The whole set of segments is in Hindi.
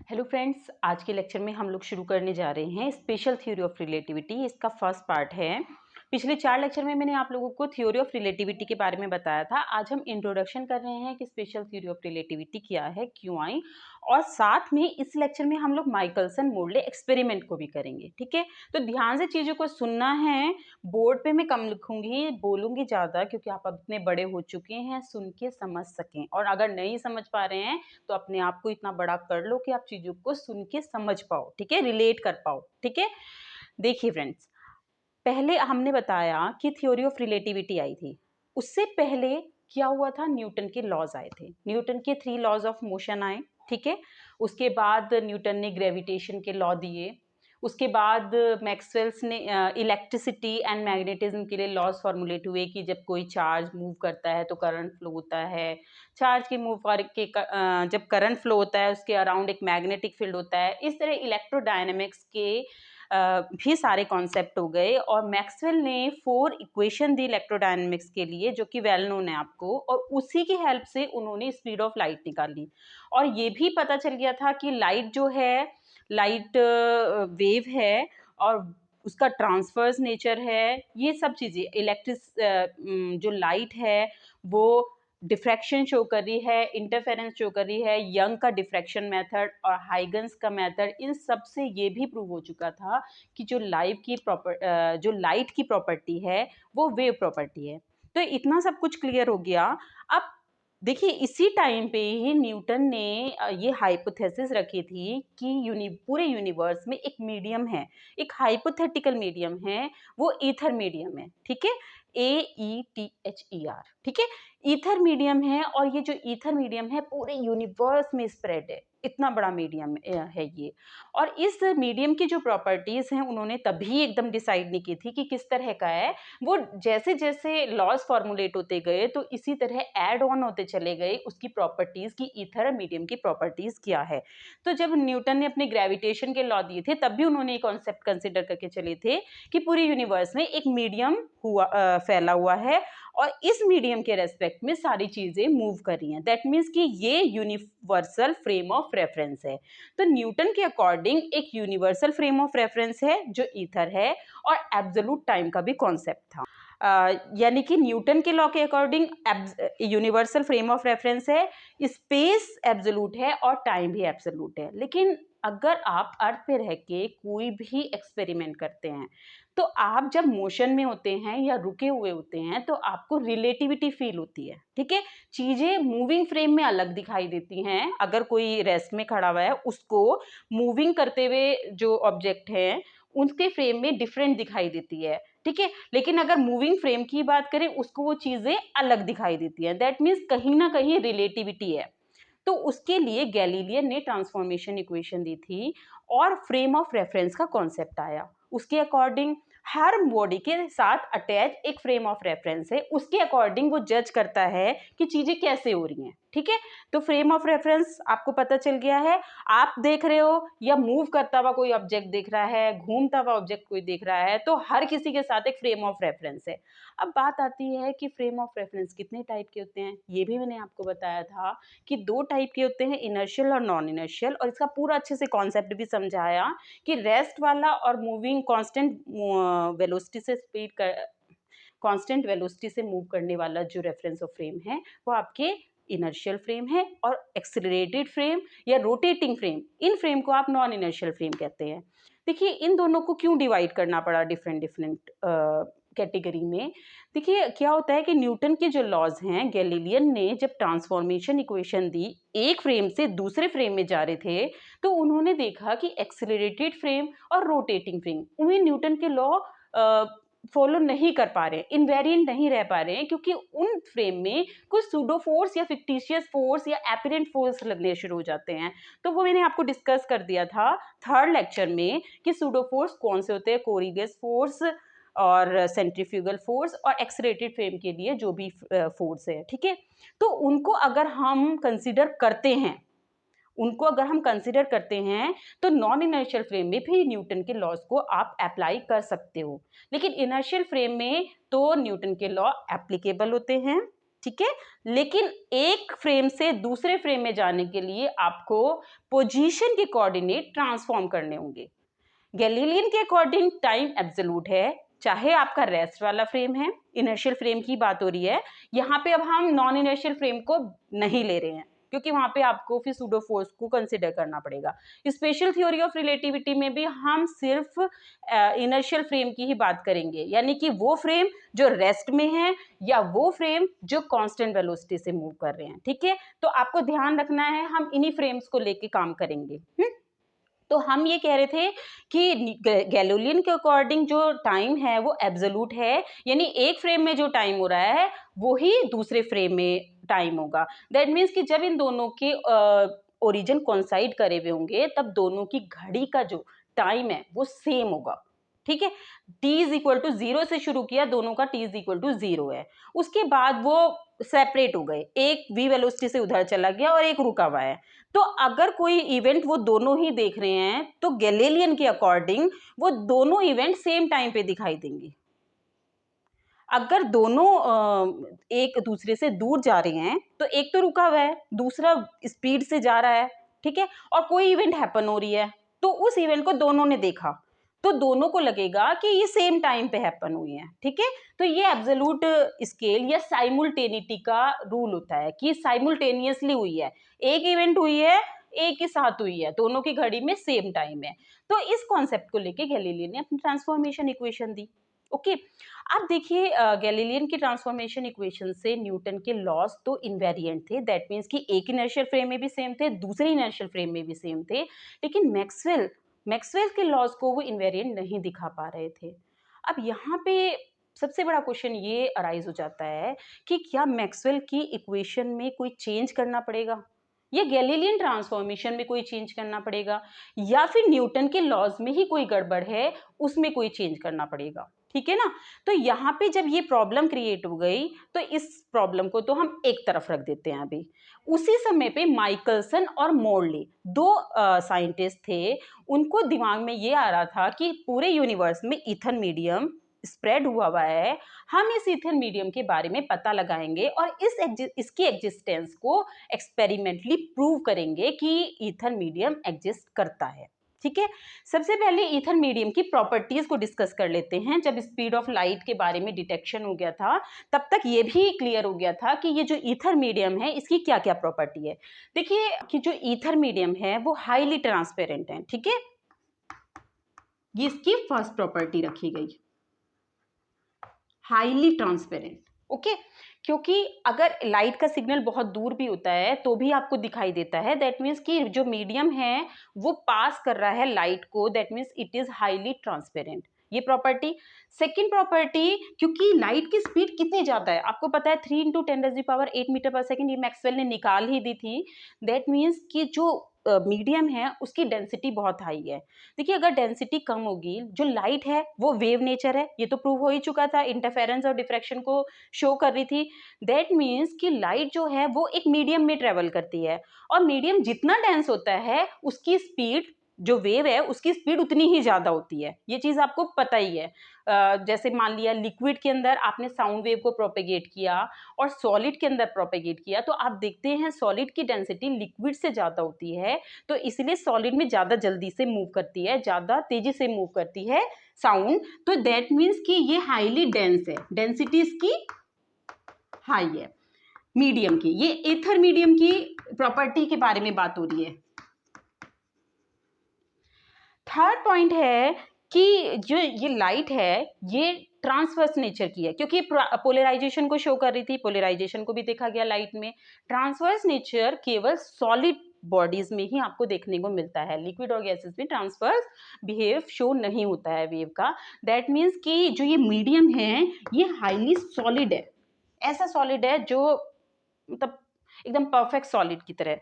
हेलो फ्रेंड्स, आज के लेक्चर में हम लोग शुरू करने जा रहे हैं स्पेशल थ्योरी ऑफ रिलेटिविटी। इसका फर्स्ट पार्ट है। पिछले 4 लेक्चर में मैंने आप लोगों को थ्योरी ऑफ रिलेटिविटी के बारे में बताया था। आज हम इंट्रोडक्शन कर रहे हैं कि स्पेशल थ्योरी ऑफ रिलेटिविटी क्या है, क्यों आई, और साथ में इस लेक्चर में हम लोग माइकलसन मोरले एक्सपेरिमेंट को भी करेंगे। ठीक है, तो ध्यान से चीज़ों को सुनना है। बोर्ड पे मैं कम लिखूंगी, बोलूंगी ज़्यादा, क्योंकि आप अब इतने बड़े हो चुके हैं, सुन के समझ सकें। और अगर नहीं समझ पा रहे हैं तो अपने आप को इतना बड़ा कर लो कि आप चीज़ों को सुन के समझ पाओ, ठीक है, रिलेट कर पाओ। ठीक है, देखिए फ्रेंड्स, पहले हमने बताया कि थ्योरी ऑफ रिलेटिविटी आई थी। उससे पहले क्या हुआ था, न्यूटन के लॉज आए थे। न्यूटन के 3 लॉज ऑफ मोशन आए, ठीक है। उसके बाद न्यूटन ने ग्रेविटेशन के लॉ दिए। उसके बाद मैक्सवेल्स ने इलेक्ट्रिसिटी एंड मैग्नेटिज्म के लिए लॉज फॉर्मुलेट हुए कि जब कोई चार्ज मूव करता है तो करंट फ्लो होता है। चार्ज के मूव करके जब करंट फ्लो होता है उसके अराउंड एक मैग्नेटिक फील्ड होता है। इस तरह इलेक्ट्रोडायनेमिक्स के भी सारे कॉन्सेप्ट हो गए, और मैक्सवेल ने 4 इक्वेशन दी इलेक्ट्रोडायनेमिक्स के लिए, जो कि वेल नोन है आपको, और उसी की हेल्प से उन्होंने स्पीड ऑफ लाइट निकाली। और ये भी पता चल गया था कि लाइट जो है, लाइट वेव है, और उसका ट्रांसफर्स नेचर है। ये सब चीज़ें इलेक्ट्रिक जो लाइट है वो डिफ्रैक्शन शो कर रही है, इंटरफेरेंस शो कर रही है, यंग का डिफ्रैक्शन मेथड और हाइगन्स का मेथड, इन सब से ये भी प्रूव हो चुका था कि जो जो लाइट की प्रॉपर्टी है वो वेव प्रॉपर्टी है। तो इतना सब कुछ क्लियर हो गया। अब देखिए, इसी टाइम पे ही न्यूटन ने ये हाइपोथेसिस रखी थी कि पूरे यूनिवर्स में एक मीडियम है, एक हाइपोथेटिकल मीडियम है, वो ईथर मीडियम है। ठीक है, AETHER, ठीक है, ईथर मीडियम है। और ये जो ईथर मीडियम है पूरे यूनिवर्स में स्प्रेड है, इतना बड़ा मीडियम है ये। और इस मीडियम की जो प्रॉपर्टीज हैं उन्होंने तभी एकदम डिसाइड नहीं की थी कि किस तरह का है वो। जैसे जैसे लॉज फॉर्मुलेट होते गए तो इसी तरह ऐड ऑन होते चले गए उसकी प्रॉपर्टीज की, ईथर मीडियम की प्रॉपर्टीज क्या है। तो जब न्यूटन ने अपने ग्रेविटेशन के लॉ दिए थे तब भी उन्होंने एक कॉन्सेप्ट कंसिडर करके चले थे कि पूरे यूनिवर्स में एक मीडियम फैला हुआ है, और इस मीडियम के रेस्पेक्ट में सारी चीजें मूव कर रही हैं। दैट मीन्स कि ये यूनिवर्सल फ्रेम ऑफ रेफरेंस है। तो न्यूटन के अकॉर्डिंग एक यूनिवर्सल फ्रेम ऑफ रेफरेंस है जो ईथर है, और एब्सोल्यूट टाइम का भी कॉन्सेप्ट था। यानी कि न्यूटन के लॉ के according universal frame of reference है, स्पेस एब्सोल्यूट है और टाइम भी एब्सोल्यूट है। लेकिन अगर आप अर्थ पे रह के कोई भी एक्सपेरिमेंट करते हैं तो आप जब मोशन में होते हैं या रुके हुए होते हैं तो आपको रिलेटिविटी फील होती है। ठीक है, चीजें मूविंग फ्रेम में अलग दिखाई देती हैं। अगर कोई रेस्ट में खड़ा हुआ है उसको मूविंग करते हुए जो ऑब्जेक्ट है उसके फ्रेम में डिफरेंट दिखाई देती है। ठीक है, लेकिन अगर मूविंग फ्रेम की बात करें उसको वो चीजें अलग दिखाई देती हैं। दैट मीन्स कहीं ना कहीं रिलेटिविटी है। तो उसके लिए गैलीलियन ने ट्रांसफॉर्मेशन इक्वेशन दी थी और फ्रेम ऑफ रेफरेंस का कॉन्सेप्ट आया। उसके अकॉर्डिंग हर बॉडी के साथ अटैच एक फ्रेम ऑफ रेफरेंस है, उसके अकॉर्डिंग वो जज करता है कि चीजें कैसे हो रही हैं। ठीक है, तो फ्रेम ऑफ रेफरेंस आपको पता चल गया है। आप देख रहे हो या मूव करता हुआ कोई ऑब्जेक्ट देख रहा है, घूमता हुआ ऑब्जेक्ट कोई देख रहा है, तो हर किसी के साथ एक फ्रेम ऑफ रेफरेंस है। अब बात आती है कि फ्रेम ऑफ रेफरेंस कितने टाइप के होते हैं। ये भी मैंने आपको बताया था कि 2 टाइप के होते हैं, इनर्शियल और नॉन इनर्शियल, और इसका पूरा अच्छे से कॉन्सेप्ट भी समझाया कि रेस्ट वाला और मूविंग वेलोसिटी से स्पीड कर कांस्टेंट वेलोसिटी से मूव करने वाला जो रेफरेंस ऑफ फ्रेम है वो आपके इनर्शियल फ्रेम है, और एक्सेलरेटेड फ्रेम या रोटेटिंग फ्रेम, इन फ्रेम को आप नॉन इनर्शियल फ्रेम कहते हैं। देखिए, इन दोनों को क्यों डिवाइड करना पड़ा डिफरेंट डिफरेंट कैटेगरी में। देखिए, क्या होता है कि न्यूटन के जो लॉज हैं, गैलीलियन ने जब ट्रांसफॉर्मेशन इक्वेशन दी, एक फ्रेम से दूसरे फ्रेम में जा रहे थे, तो उन्होंने देखा कि एक्सेलरेटेड फ्रेम और रोटेटिंग फ्रेम उन्हें न्यूटन के लॉ फॉलो नहीं कर पा रहे हैं, इनवेरिएंट नहीं रह पा रहे हैं, क्योंकि उन फ्रेम में कुछ सूडो फोर्स या फिक्टिशियस फोर्स या एपरेंट फोर्स लगने शुरू हो जाते हैं। तो वो मैंने आपको डिस्कस कर दिया था 3rd लेक्चर में कि सूडो फोर्स कौन से होते हैं, कोरिलियस फोर्स और सेंट्रीफ्यूगल फोर्स, और एक्सलेरेटेड फ्रेम के लिए जो भी फोर्स है। ठीक है, तो उनको अगर हम कंसिडर करते हैं, तो नॉन इनर्शियल फ्रेम में भी न्यूटन के लॉज को आप अप्लाई कर सकते हो। लेकिन इनर्शियल फ्रेम में तो न्यूटन के लॉ एप्लीकेबल होते हैं, ठीक है। लेकिन एक फ्रेम से दूसरे फ्रेम में जाने के लिए आपको पोजीशन के कोऑर्डिनेट ट्रांसफॉर्म करने होंगे। गैलीलियन के अकॉर्डिंग टाइम एब्सोल्यूट है, चाहे आपका रेस्ट वाला फ्रेम है, इनर्शियल फ्रेम की बात हो रही है। यहाँ पे अब हम नॉन इनर्शियल फ्रेम को नहीं ले रहे हैं, क्योंकि वहां पे आपको फिर सूडो फोर्स को कंसिडर करना पड़ेगा। स्पेशल थ्योरी ऑफ रिलेटिविटी में भी हम सिर्फ इनर्शियल फ्रेम की ही बात करेंगे, यानी कि वो फ्रेम जो रेस्ट में है या वो फ्रेम जो कांस्टेंट वेलोसिटी से मूव कर रहे हैं। ठीक है, तो आपको ध्यान रखना है, हम इन्हीं फ्रेम्स को लेके काम करेंगे। तो हम ये कह रहे थे कि गैलीलियन के अकॉर्डिंग जो टाइम है वो एब्सोल्यूट है, यानी एक फ्रेम में जो टाइम हो रहा है वो ही दूसरे फ्रेम में टाइम होगा। दैट मीन्स कि जब इन दोनों के ओरिजिन कोइंसाइड करे हुए होंगे तब दोनों की घड़ी का जो टाइम है वो सेम होगा। ठीक है, t इज इक्वल टू 0 से शुरू किया, दोनों का t इज इक्वल टू 0 है। उसके बाद वो सेपरेट हो गए, एक v वेलोसिटी से उधर चला गया और एक रुका हुआ है। तो अगर कोई इवेंट वो दोनों ही देख रहे हैं तो गैलीलियन के अकॉर्डिंग वो दोनों इवेंट सेम टाइम पे दिखाई देंगे। अगर दोनों एक दूसरे से दूर जा रहे हैं तो एक तो रुका हुआ है, दूसरा स्पीड से जा रहा है। ठीक है, और कोई इवेंट हैपन हो रही है तो उस इवेंट को दोनों ने देखा, तो दोनों को लगेगा कि ये सेम टाइम पे हैपन हुई है। ठीक है, तो ये एब्सोल्यूट स्केल या साइमुलटेनिटी का रूल होता है कि साइमुलटेनियसली हुई है, एक इवेंट हुई है, एक ही साथ हुई है, दोनों की घड़ी में सेम टाइम है। तो इस कॉन्सेप्ट को लेके गैलीलियो ने अपनी ट्रांसफॉर्मेशन इक्वेशन दी। ओके, अब देखिए गैलीलियन की ट्रांसफॉर्मेशन इक्वेशन से न्यूटन के लॉज तो इनवेरिएंट थे, दैट मीन्स कि एक इनर्शियल फ्रेम में भी सेम थे, दूसरे इनर्शियल फ्रेम में भी सेम थे, लेकिन मैक्सवेल के लॉज को वो इनवेरिएंट नहीं दिखा पा रहे थे। अब यहाँ पे सबसे बड़ा क्वेश्चन ये अराइज हो जाता है कि क्या मैक्सवेल की इक्वेशन में कोई चेंज करना पड़ेगा, या गैलीलियन ट्रांसफॉर्मेशन में कोई चेंज करना पड़ेगा, या फिर न्यूटन के लॉज में ही कोई गड़बड़ है उसमें कोई चेंज करना पड़ेगा। ठीक है ना, तो यहाँ पे जब ये प्रॉब्लम क्रिएट हो गई तो इस प्रॉब्लम को तो हम एक तरफ रख देते हैं अभी। उसी समय पे माइकलसन और मोरले दो साइंटिस्ट थे, उनको दिमाग में ये आ रहा था कि पूरे यूनिवर्स में ईथर मीडियम स्प्रेड हुआ है, हम इस ईथर मीडियम के बारे में पता लगाएंगे और इसकी एग्जिस्टेंस को एक्सपेरिमेंटली प्रूव करेंगे कि ईथर मीडियम एग्जिस्ट करता है। ठीक है, सबसे पहले ईथर मीडियम की प्रॉपर्टीज को डिस्कस कर लेते हैं। जब स्पीड ऑफ लाइट के बारे में डिटेक्शन हो गया था तब तक ये भी क्लियर हो गया था कि ये जो ईथर मीडियम है इसकी क्या क्या प्रॉपर्टी है। देखिए कि जो ईथर मीडियम है वो हाईली ट्रांसपेरेंट है। ठीक है, ये इसकी फर्स्ट प्रॉपर्टी रखी गई, हाईली ट्रांसपेरेंट। ओके, क्योंकि अगर लाइट का सिग्नल बहुत दूर भी होता है तो भी आपको दिखाई देता है, दैट मीन्स कि जो मीडियम है वो पास कर रहा है लाइट को, that means it is highly transparent. ये प्रॉपर्टी। सेकेंड प्रॉपर्टी, क्योंकि लाइट की स्पीड कितनी ज्यादा है आपको पता है, 3 × 10⁸ मीटर पर सेकेंड, ये मैक्सवेल ने निकाल ही दी थी। दैट मीन्स कि जो मीडियम है उसकी डेंसिटी बहुत हाई है। देखिए अगर डेंसिटी कम होगी, जो लाइट है वो वेव नेचर है, ये तो प्रूव हो ही चुका था, इंटरफेरेंस और डिफ्रैक्शन को शो कर रही थी। दैट मीन्स कि लाइट जो है वो एक मीडियम में ट्रेवल करती है, और मीडियम जितना डेंस होता है उसकी स्पीड, जो वेव है उसकी स्पीड उतनी ही ज़्यादा होती है। ये चीज़ आपको पता ही है। जैसे मान लिया लिक्विड के अंदर आपने साउंड वेव को प्रोपेगेट किया और सॉलिड के अंदर प्रोपेगेट किया, तो आप देखते हैं सॉलिड की डेंसिटी लिक्विड से ज़्यादा होती है, तो इसलिए सॉलिड में ज़्यादा जल्दी से मूव करती है, ज़्यादा तेज़ी से मूव करती है साउंड। तो दैट मीन्स कि ये हाईली डेंस है, डेंसिटी इसकी हाई है मीडियम की। ये ईथर मीडियम की प्रॉपर्टी के बारे में बात हो रही है। थर्ड पॉइंट है कि जो ये लाइट है ये ट्रांसवर्स नेचर की है, क्योंकि पोलराइजेशन को शो कर रही थी, पोलराइजेशन को भी देखा गया लाइट में। ट्रांसवर्स नेचर केवल सॉलिड बॉडीज में ही आपको देखने को मिलता है, लिक्विड और गैसेस में ट्रांसवर्स बिहेव शो नहीं होता है वेव का। दैट मीन्स कि जो ये मीडियम है ये हाईली सॉलिड है, ऐसा सॉलिड है जो मतलब एकदम परफेक्ट सॉलिड की तरह।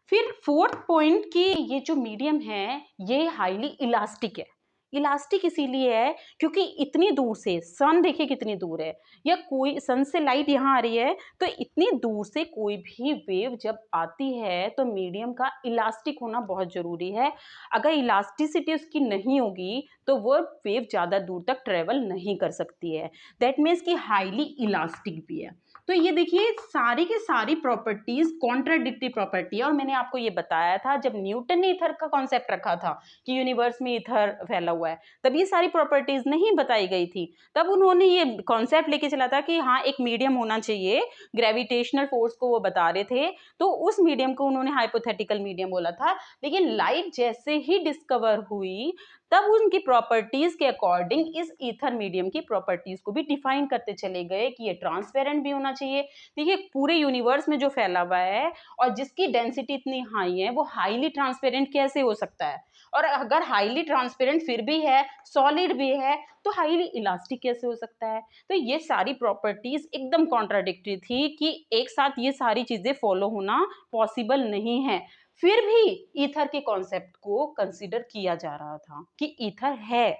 फिर फोर्थ पॉइंट कि ये जो मीडियम है ये हाईली इलास्टिक है। इलास्टिक इसीलिए है क्योंकि इतनी दूर से, सन देखिए कितनी दूर है, या कोई सन से लाइट यहाँ आ रही है, तो इतनी दूर से कोई भी वेव जब आती है तो मीडियम का इलास्टिक होना बहुत ज़रूरी है। अगर इलास्टिसिटी उसकी नहीं होगी तो वो वेव ज़्यादा दूर तक ट्रेवल नहीं कर सकती है। दैट मीन्स कि हाईली इलास्टिक भी है। तो ये देखिए सारी की सारी प्रॉपर्टीज कॉन्ट्राडिक्टरी प्रॉपर्टी है, और मैंने आपको ये बताया था जब न्यूटन ने ईथर का कॉन्सेप्ट रखा था कि यूनिवर्स में ईथर फैला हुआ है, तब ये सारी प्रॉपर्टीज नहीं बताई गई थी। तब उन्होंने ये कॉन्सेप्ट लेके चला था कि हाँ एक मीडियम होना चाहिए, ग्रेविटेशनल फोर्स को वो बता रहे थे, तो उस मीडियम को उन्होंने हाइपोथेटिकल मीडियम बोला था। लेकिन लाइट जैसे ही डिस्कवर हुई तब उनकी प्रॉपर्टीज के अकॉर्डिंग इस ईथर मीडियम की प्रॉपर्टीज को भी डिफाइन करते चले गए कि ये ट्रांसपेरेंट भी होना चाहिए। देखिए पूरे यूनिवर्स में जो फैला हुआ है और जिसकी डेंसिटी इतनी हाई है वो हाईली ट्रांसपेरेंट कैसे हो सकता है, और अगर हाईली ट्रांसपेरेंट फिर भी है, सॉलिड भी है, तो हाईली इलास्टिक कैसे हो सकता है। तो ये सारी प्रॉपर्टीज एकदम कॉन्ट्राडिक्टरी थी कि एक साथ ये सारी चीजें फॉलो होना पॉसिबल नहीं है। फिर भी ईथर के कॉन्सेप्ट को कंसीडर किया जा रहा था कि ईथर है,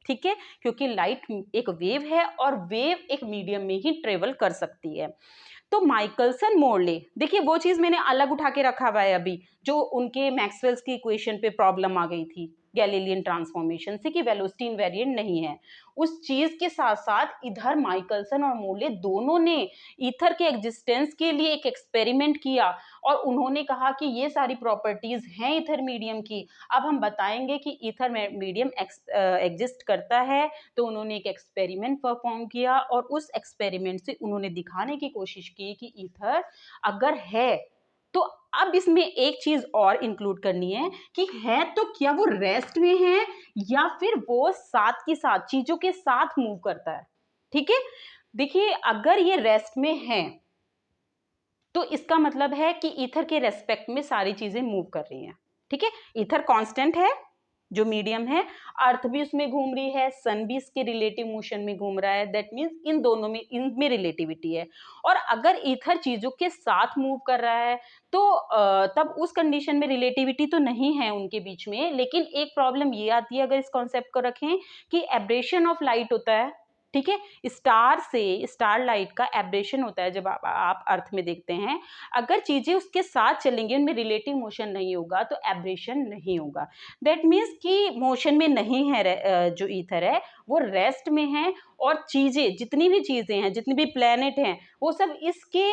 ठीक है, क्योंकि लाइट एक वेव है और वेव एक मीडियम में ही ट्रेवल कर सकती है। तो माइकलसन मोर्ले, देखिए वो चीज मैंने अलग उठा के रखा हुआ है अभी, जो उनके मैक्सवेल्स की इक्वेशन पे प्रॉब्लम आ गई थी गैलीलियन ट्रांसफॉर्मेशन से कि वेलोसिटी इनवेरिएंट नहीं है, उस चीज के साथ साथ इधर माइकलसन और मोर्ले दोनों ने ईथर के एग्जिस्टेंस के लिए एक एक्सपेरिमेंट किया और उन्होंने कहा कि ये सारी प्रॉपर्टीज हैं ईथर मीडियम की, अब हम बताएंगे कि ईथर मीडियम एग्जिस्ट करता है। तो उन्होंने एक एक्सपेरिमेंट परफॉर्म किया और उस एक्सपेरिमेंट से उन्होंने दिखाने की कोशिश की कि ईथर अगर है तो अब इसमें एक चीज और इंक्लूड करनी है कि है तो क्या वो रेस्ट में है या फिर वो साथ के साथ चीजों के साथ मूव करता है। ठीक है, देखिए अगर ये रेस्ट में है तो इसका मतलब है कि ईथर के रेस्पेक्ट में सारी चीजें मूव कर रही हैं। ठीक है, ईथर कांस्टेंट है जो मीडियम है, अर्थ भी उसमें घूम रही है, सन भी इसके रिलेटिव मोशन में घूम रहा है, दैट मीन्स इन दोनों में इनमें रिलेटिविटी है। और अगर ईथर चीजों के साथ मूव कर रहा है तो तब उस कंडीशन में रिलेटिविटी तो नहीं है उनके बीच में, लेकिन एक प्रॉब्लम ये आती है अगर इस कॉन्सेप्ट को रखें कि एब्रेशन ऑफ लाइट होता है। ठीक है, स्टार से स्टार लाइट का एब्रेशन होता है जब आप अर्थ में देखते हैं, अगर चीजें उसके साथ चलेंगी उनमें रिलेटिव मोशन नहीं होगा तो एब्रेशन नहीं होगा। दैट मीन्स कि मोशन में नहीं है जो ईथर है वो रेस्ट में है, और चीजें जितनी भी चीजें हैं जितनी भी प्लेनेट हैं वो सब इसके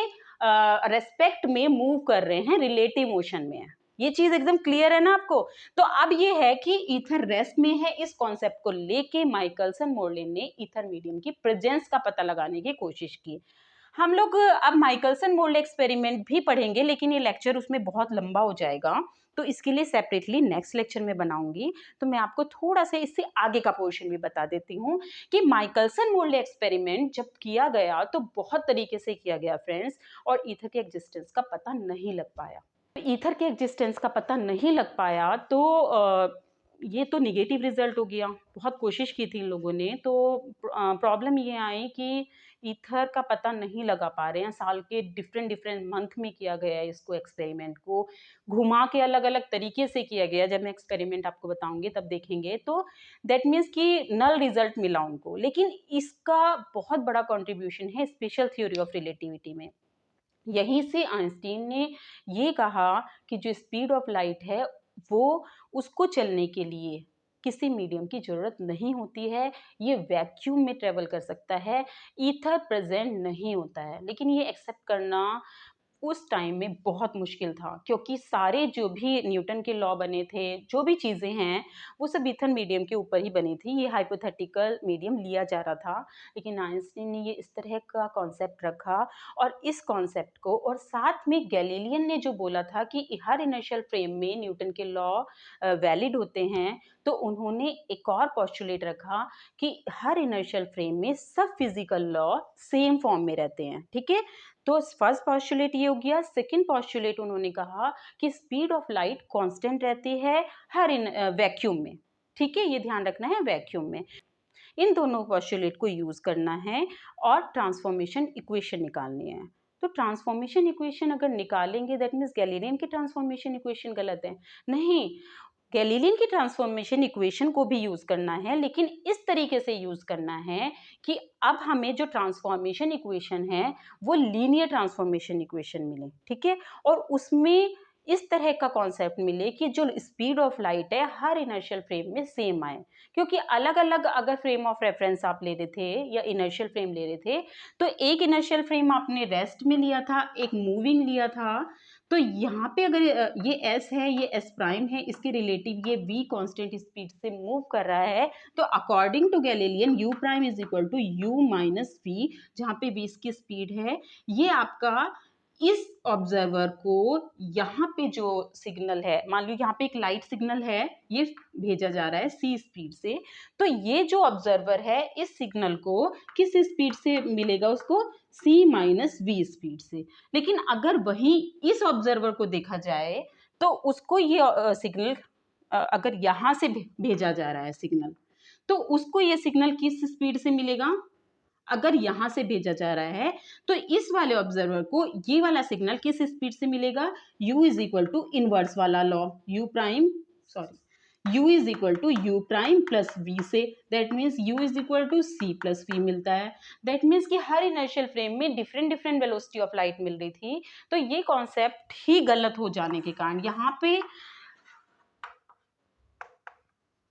रेस्पेक्ट में मूव कर रहे हैं, रिलेटिव मोशन में है। ये चीज एकदम क्लियर है ना आपको। तो अब ये है कि ईथर रेस्ट में है, इस कॉन्सेप्ट को लेके माइकलसन मोर्लेन ने ईथर मीडियम की प्रेजेंस का पता लगाने की कोशिश की। हम लोग अब माइकलसन मोर्ले एक्सपेरिमेंट भी पढ़ेंगे, लेकिन ये लेक्चर उसमें बहुत लंबा हो जाएगा, तो इसके लिए सेपरेटली नेक्स्ट लेक्चर में बनाऊंगी। तो मैं आपको थोड़ा सा इससे आगे का पोर्शन भी बता देती हूँ कि माइकलसन मोर्ले एक्सपेरिमेंट जब किया गया तो बहुत तरीके से किया गया फ्रेंड्स, और ईथर के एग्जिस्टेंस का पता नहीं लग पाया। ईथर के एग्जिस्टेंस का पता नहीं लग पाया तो ये तो निगेटिव रिजल्ट हो गया। बहुत कोशिश की थी इन लोगों ने, तो प्रॉब्लम ये आई कि ईथर का पता नहीं लगा पा रहे हैं। साल के डिफरेंट डिफरेंट मंथ में किया गया है इसको, एक्सपेरिमेंट को घुमा के अलग अलग तरीके से किया गया। जब मैं एक्सपेरिमेंट आपको बताऊंगी तब देखेंगे। तो दैट मीन्स कि नल रिजल्ट मिला उनको, लेकिन इसका बहुत बड़ा कॉन्ट्रीब्यूशन है स्पेशल थ्योरी ऑफ रिलेटिविटी में। यहीं से आइंस्टीन ने ये कहा कि जो स्पीड ऑफ लाइट है वो उसको चलने के लिए किसी मीडियम की ज़रूरत नहीं होती है, ये वैक्यूम में ट्रेवल कर सकता है, ईथर प्रेजेंट नहीं होता है। लेकिन ये एक्सेप्ट करना उस टाइम में बहुत मुश्किल था, क्योंकि सारे जो भी न्यूटन के लॉ बने थे, जो भी चीज़ें हैं, वो सब ईथर मीडियम के ऊपर ही बनी थी। ये हाइपोथेटिकल मीडियम लिया जा रहा था, लेकिन आइंस्टीन ने ये इस तरह का कॉन्सेप्ट रखा, और इस कॉन्सेप्ट को और साथ में गैलीलियन ने जो बोला था कि हर इनर्शियल फ्रेम में न्यूटन के लॉ वैलिड होते हैं, तो उन्होंने एक और पोस्टुलेट रखा कि हर इनर्शियल फ्रेम में सब फिजिकल लॉ सेम फॉर्म में रहते हैं। ठीक है, तो फर्स्ट पोस्टुलेट ये हो गया। सेकंड पोस्टुलेट उन्होंने कहा कि स्पीड ऑफ लाइट कांस्टेंट रहती है हर इन वैक्यूम में। ठीक है, ये ध्यान रखना है वैक्यूम में। इन दोनों पोस्टुलेट को यूज करना है और ट्रांसफॉर्मेशन इक्वेशन निकालनी है। तो ट्रांसफॉर्मेशन इक्वेशन अगर निकालेंगे दैट मीन्स गैलीलियन की ट्रांसफॉर्मेशन इक्वेशन गलत है। नहीं, गैलीलियन की ट्रांसफॉर्मेशन इक्वेशन को भी यूज करना है, लेकिन इस तरीके से यूज करना है कि अब हमें जो ट्रांसफॉर्मेशन इक्वेशन है वो लीनियर ट्रांसफॉर्मेशन इक्वेशन मिले। ठीक है, और उसमें इस तरह का कॉन्सेप्ट मिले कि जो स्पीड ऑफ लाइट है हर इनर्शियल फ्रेम में सेम आए, क्योंकि अलग अलग अगर फ्रेम ऑफ रेफरेंस आप ले रहे थे या इनर्शियल फ्रेम ले रहे थे, तो एक इनर्शियल फ्रेम आपने रेस्ट में लिया था, एक मूविंग लिया था, तो यहाँ पे अगर ये s है, ये s प्राइम है, इसके रिलेटिव ये v कांस्टेंट स्पीड से मूव कर रहा है, तो according to Galilean u prime is equal to u minus v, जहाँ पे v इसकी स्पीड है, ये आपका इस ऑब्जर्वर को यहाँ पे जो सिग्नल है, मान लो यहाँ पे एक लाइट सिग्नल है, ये भेजा जा रहा है c स्पीड से, तो ये जो ऑब्जर्वर है इस सिग्नल को किस स्पीड से मिलेगा, उसको c माइनस v स्पीड से। लेकिन अगर वही इस ऑब्जर्वर को देखा जाए तो उसको ये सिग्नल अगर यहाँ से भेजा जा रहा है सिग्नल, तो उसको ये सिग्नल किस स्पीड से मिलेगा, अगर यहाँ से भेजा जा रहा है तो इस वाले ऑब्जर्वर को ये वाला सिग्नल किस स्पीड से मिलेगा, u is equal to inverse वाला law, u is equal to u prime plus v से, that means u is equal to c plus v मिलता है। दैट मीन्स कि हर इनर्शियल फ्रेम में different different velocity of light मिल रही थी, तो ये कॉन्सेप्ट ही गलत हो जाने के कारण यहाँ पे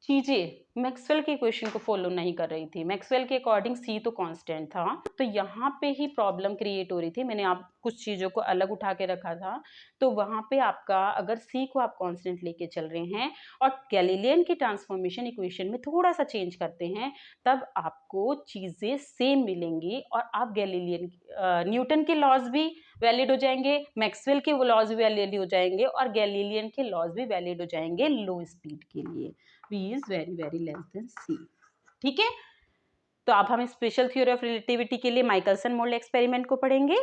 चीजें मैक्सवेल के इक्वेशन को फॉलो नहीं कर रही थी। मैक्सवेल के अकॉर्डिंग c तो कांस्टेंट था, तो यहाँ पे ही प्रॉब्लम क्रिएट हो रही थी। मैंने आप कुछ चीज़ों को अलग उठा के रखा था, तो वहाँ पे आपका अगर c को आप कांस्टेंट लेके चल रहे हैं और गैलीलियन की ट्रांसफॉर्मेशन इक्वेशन में थोड़ा सा चेंज करते हैं, तब आपको चीज़ें सेम मिलेंगी और आप गैलीलियन न्यूटन के लॉज भी वैलिड हो जाएंगे, मैक्सवेल के लॉज भी वैलिड हो जाएंगे और गैलीलियन के लॉज भी वैलिड हो जाएंगे लो स्पीड के लिए। v is very very less than c। ठीक है, तो अब हम स्पेशल थ्योरी ऑफ रिलेटिविटी के लिए माइकलसन मोल्ड एक्सपेरिमेंट को पढ़ेंगे।